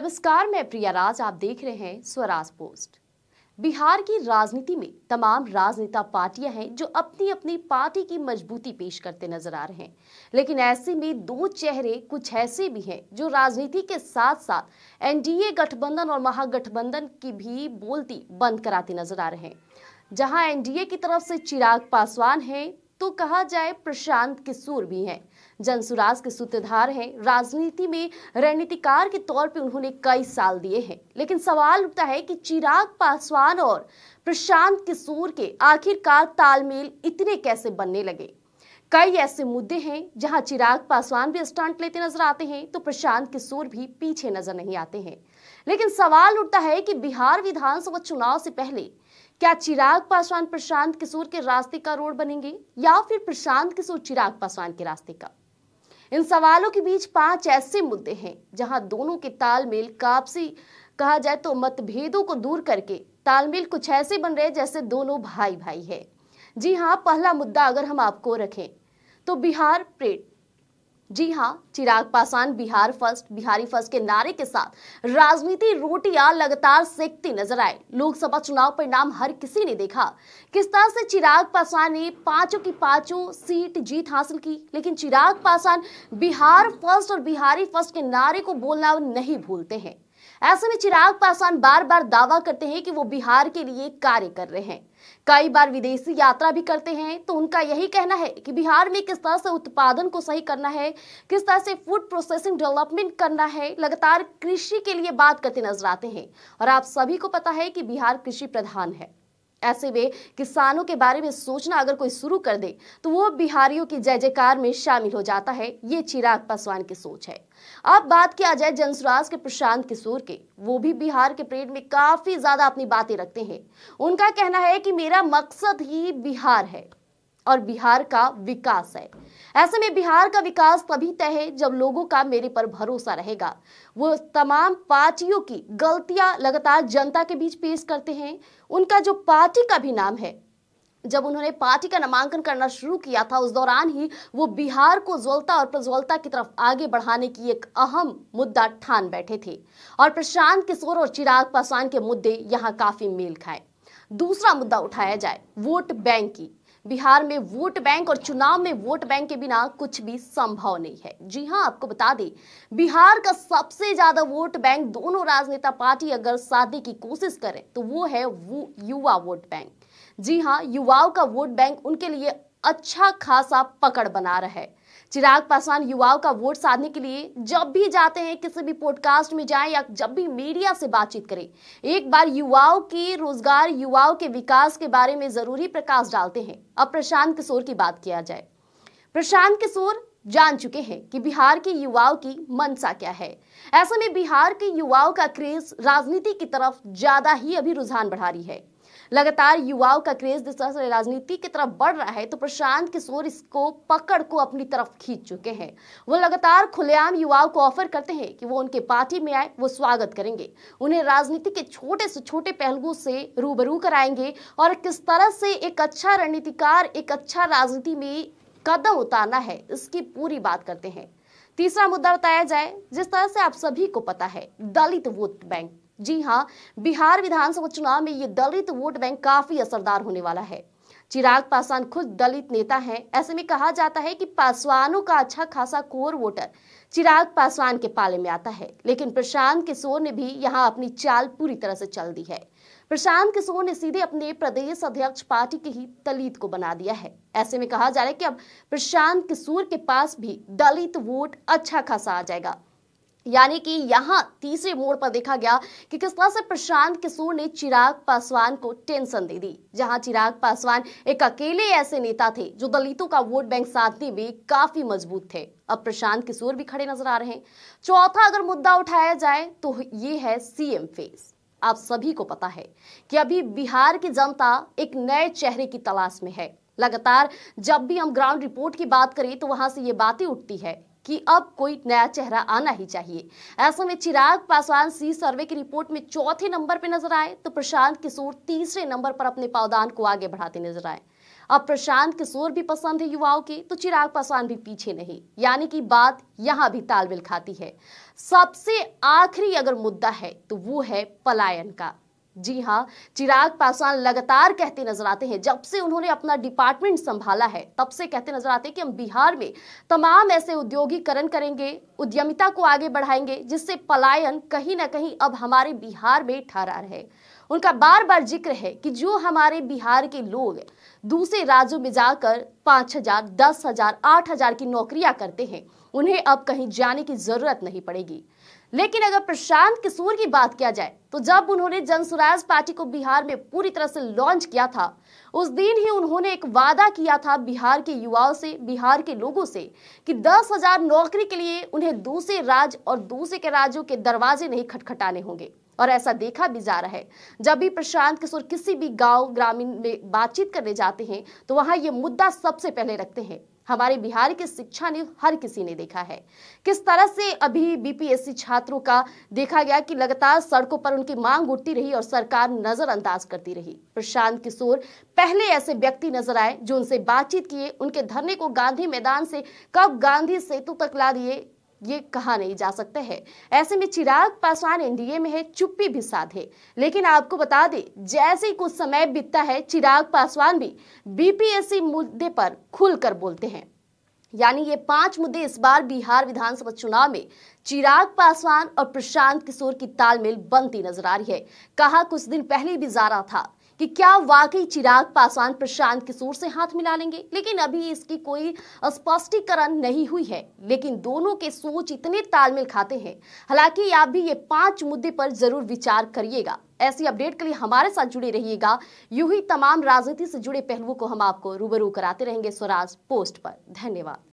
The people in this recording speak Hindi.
नमस्कार, मैं प्रिया राज। आप देख रहे हैं स्वराज पोस्ट। बिहार की राजनीति में तमाम राजनेता पार्टियां हैं जो अपनी अपनी पार्टी की मजबूती पेश करते नजर आ रहे हैं। लेकिन ऐसे में दो चेहरे कुछ ऐसे भी हैं जो राजनीति के साथ साथ एनडीए गठबंधन और महागठबंधन की भी बोलती बंद कराते नजर आ रहे हैं। जहां एनडीए की तरफ से चिराग पासवान है तो कहा जाए प्रशांत किशोर भी हैं। जनसुराज के सूत्रधार हैं। राजनीति में रणनीतिकार के तौर पे उन्होंने कई साल दिए हैं। लेकिन सवाल उठता है कि चिराग पासवान और प्रशांत किशोर के आखिरकार तालमेल इतने कैसे बनने लगे। कई ऐसे मुद्दे हैं जहां चिराग पासवान भी स्टंट लेते नजर आते हैं तो प्रशांत किशोर भी पीछे नजर नहीं आते हैं। लेकिन सवाल उठता है कि बिहार विधानसभा चुनाव से पहले क्या चिराग पासवान प्रशांत किशोर के रास्ते का रोड बनेंगे या फिर प्रशांत किशोर चिराग पासवान के रास्ते का। इन सवालों के बीच 5 ऐसे मुद्दे हैं जहां दोनों के तालमेल काफी कहा जाए तो मतभेदों को दूर करके तालमेल कुछ ऐसे बन रहे जैसे दोनों भाई भाई है। जी हां, पहला मुद्दा अगर हम आपको रखें तो बिहार परेड। जी हां, चिराग पासवान बिहार फर्स्ट, बिहारी फर्स्ट के नारे के साथ राजनीति रोटियां लगातार सेकती नजर आए। लोकसभा चुनाव परिणाम हर किसी ने देखा किस तरह से चिराग पासवान ने पांचों की पांचों सीट जीत हासिल की। लेकिन चिराग पासवान बिहार फर्स्ट और बिहारी फर्स्ट के नारे को बोलना नहीं भूलते हैं। ऐसे में चिराग पासवान बार बार दावा करते हैं कि वो बिहार के लिए कार्य कर रहे हैं। कई बार विदेशी यात्रा भी करते हैं तो उनका यही कहना है कि बिहार में किस तरह से उत्पादन को सही करना है, किस तरह से फूड प्रोसेसिंग डेवलपमेंट करना है। लगातार कृषि के लिए बात करते नजर आते हैं और आप सभी को पता है कि बिहार कृषि प्रधान है। ऐसे में किसानों के बारे में सोचना अगर कोई शुरू कर दे तो वो बिहारियों की जय जयकार में शामिल हो जाता है। ये चिराग पासवान की सोच है। अब बात किया जाए जनसुराज के प्रशांत किशोर के, वो भी बिहार के परेड में काफी ज्यादा अपनी बातें रखते हैं। उनका कहना है कि मेरा मकसद ही बिहार है और बिहार का विकास है। ऐसे में बिहार का विकास तभी तय है जब लोगों का मेरे पर भरोसा रहेगा। वो तमाम पार्टियों की गलतियां लगातार जनता के बीच पेश करते हैं। उनका जो पार्टी का भी नाम है, जब उन्होंने पार्टी का नामांकन करना शुरू किया था उस दौरान ही वो बिहार को ज्वलता और प्रज्वलता की तरफ आगे बढ़ाने की एक अहम मुद्दा ठान बैठे थे। और प्रशांत किशोर और चिराग पासवान के मुद्दे यहाँ काफी मेल खाए। दूसरा मुद्दा उठाया जाए वोट बैंक की। बिहार में वोट बैंक और चुनाव में वोट बैंक के बिना कुछ भी संभव नहीं है। जी हां, आपको बता दें बिहार का सबसे ज्यादा वोट बैंक दोनों राजनेता पार्टी अगर साधने की कोशिश करें तो वो है वो युवा वोट बैंक। जी हां, युवाओं का वोट बैंक उनके लिए अच्छा खासा पकड़ बना रहा है। चिराग पासवान युवाओं का वोट साधने के लिए जब भी जाते हैं, किसी भी पॉडकास्ट में जाएं या जब भी मीडिया से बातचीत करें, एक बार युवाओं के रोजगार, युवाओं के विकास के बारे में जरूरी प्रकाश डालते हैं। अब प्रशांत किशोर की बात किया जाए। प्रशांत किशोर जान चुके हैं कि बिहार के युवाओं की मंशा क्या है। ऐसे में बिहार के युवाओं का क्रेज राजनीति की तरफ ज्यादा ही अभी रुझान बढ़ा रही है। लगातार युवाओं का क्रेज जिस तरह से राजनीति की तरफ बढ़ रहा है तो प्रशांत किशोर इसको पकड़ को अपनी तरफ खींच चुके हैं। वो लगातार खुलेआम युवाओं को ऑफर करते हैं कि वो उनके पार्टी में आए, वो स्वागत करेंगे, उन्हें राजनीति के छोटे से छोटे पहलुओं से रूबरू कराएंगे और किस तरह से एक अच्छा रणनीतिकार, एक अच्छा राजनीति में कदम उतारना है, इसकी पूरी बात करते हैं। तीसरा मुद्दा बताया जाए, जिस तरह से आप सभी को पता है दलित वोट बैंक। जी हां, बिहार विधानसभा चुनाव में ये दलित वोट बैंक काफी असरदार होने वाला है। चिराग पासवान खुद दलित नेता हैं। ऐसे में कहा जाता है कि पासवानों का अच्छा खासा कोर वोटर चिराग पासवान के पाले में आता है। लेकिन प्रशांत किशोर ने भी यहां अपनी चाल पूरी तरह से चल दी है। प्रशांत किशोर ने सीधे अपने प्रदेश अध्यक्ष पार्टी के ही दलित को बना दिया है। ऐसे में कहा जा रहा है कि अब प्रशांत किशोर के पास भी दलित वोट अच्छा खासा आ जाएगा। यानी कि यहां तीसरे मोड़ पर देखा गया कि किस तरह से प्रशांत किशोर ने चिराग पासवान को टेंशन दे दी। जहां चिराग पासवान एक अकेले ऐसे नेता थे जो दलितों का वोट बैंक साधने में काफी मजबूत थे, अब प्रशांत किशोर भी खड़े नजर आ रहे हैं। चौथा अगर मुद्दा उठाया जाए तो ये है सीएम फेस। आप सभी को पता है कि अभी बिहार की जनता एक नए चेहरे की तलाश में है। लगातार जब भी हम ग्राउंड रिपोर्ट की बात करें तो वहां से ये बातें उठती है कि अब कोई नया चेहरा आना ही चाहिए। ऐसे में चिराग पासवान सी सर्वे की रिपोर्ट में चौथे नंबर पर नजर आए तो प्रशांत किशोर तीसरे नंबर पर अपने पावदान को आगे बढ़ाते नजर आए। अब प्रशांत किशोर भी पसंद है युवाओं के, तो चिराग पासवान भी पीछे नहीं। यानी कि बात यहां भी तालमेल खाती है। सबसे आखिरी अगर मुद्दा है तो वो है पलायन का। जी हां, चिराग पासवान लगातार कहते नजर आते हैं, जब से उन्होंने अपना डिपार्टमेंट संभाला है तब से कहते नजर आते हैं कि हम बिहार में तमाम ऐसे औद्योगिकरण करेंगे, उद्यमिता को आगे बढ़ाएंगे, जिससे पलायन कहीं ना कहीं अब हमारे बिहार में ठहरा रहे। उनका बार बार जिक्र है कि जो हमारे बिहार के लोग दूसरे राज्यों में जाकर 5,000, 10,000, 8,000 की नौकरियां करते हैं, उन्हें अब कहीं जाने की जरूरत नहीं पड़ेगी। लेकिन अगर प्रशांत किशोर की बात किया जाए तो जब उन्होंने जनसुराज पार्टी को बिहार में पूरी तरह से लॉन्च किया था, उस दिन ही उन्होंने एक वादा किया था बिहार के युवाओं से, बिहार के लोगों से, कि 10,000 नौकरी के लिए उन्हें दूसरे राज्य और दूसरे के राज्यों के दरवाजे नहीं खटखटाने होंगे। और ऐसा देखा भी जा रहा है, जब भी प्रशांत किशोर किसी भी गांव ग्रामीण में बातचीत करने जाते हैं तो वहां ये मुद्दा सबसे पहले रखते हैं। हमारे बिहार की शिक्षा ने हर किसी ने देखा है किस तरह से अभी बीपीएससी छात्रों का देखा गया कि लगातार सड़कों पर उनकी मांग उठती रही और सरकार नजरअंदाज करती रही। प्रशांत किशोर पहले ऐसे व्यक्ति नजर आए जो उनसे बातचीत किए, उनके धरने को गांधी मैदान से कब गांधी सेतु तक ला दिए ये कहा नहीं जा सकता है। ऐसे में चिराग पासवान एनडीए में है, चुप्पी भी साधे। लेकिन आपको बता दें, जैसे ही कुछ समय बीतता है चिराग पासवान भी बीपीएससी मुद्दे पर खुलकर बोलते हैं। यानी ये 5 मुद्दे इस बार बिहार विधानसभा चुनाव में चिराग पासवान और प्रशांत किशोर की तालमेल बनती नजर आ रही है। कहा कुछ दिन पहले भी जा रहा था कि क्या वाकई चिराग पासवान प्रशांत किशोर से हाथ मिला लेंगे, लेकिन अभी इसकी कोई स्पष्टीकरण नहीं हुई है। लेकिन दोनों के सोच इतने तालमेल खाते हैं। हालांकि आप भी ये 5 मुद्दे पर जरूर विचार करिएगा। ऐसी अपडेट के लिए हमारे साथ जुड़े रहिएगा। यूं ही तमाम राजनीति से जुड़े पहलुओं को हम आपको रूबरू कराते रहेंगे स्वराज पोस्ट पर। धन्यवाद।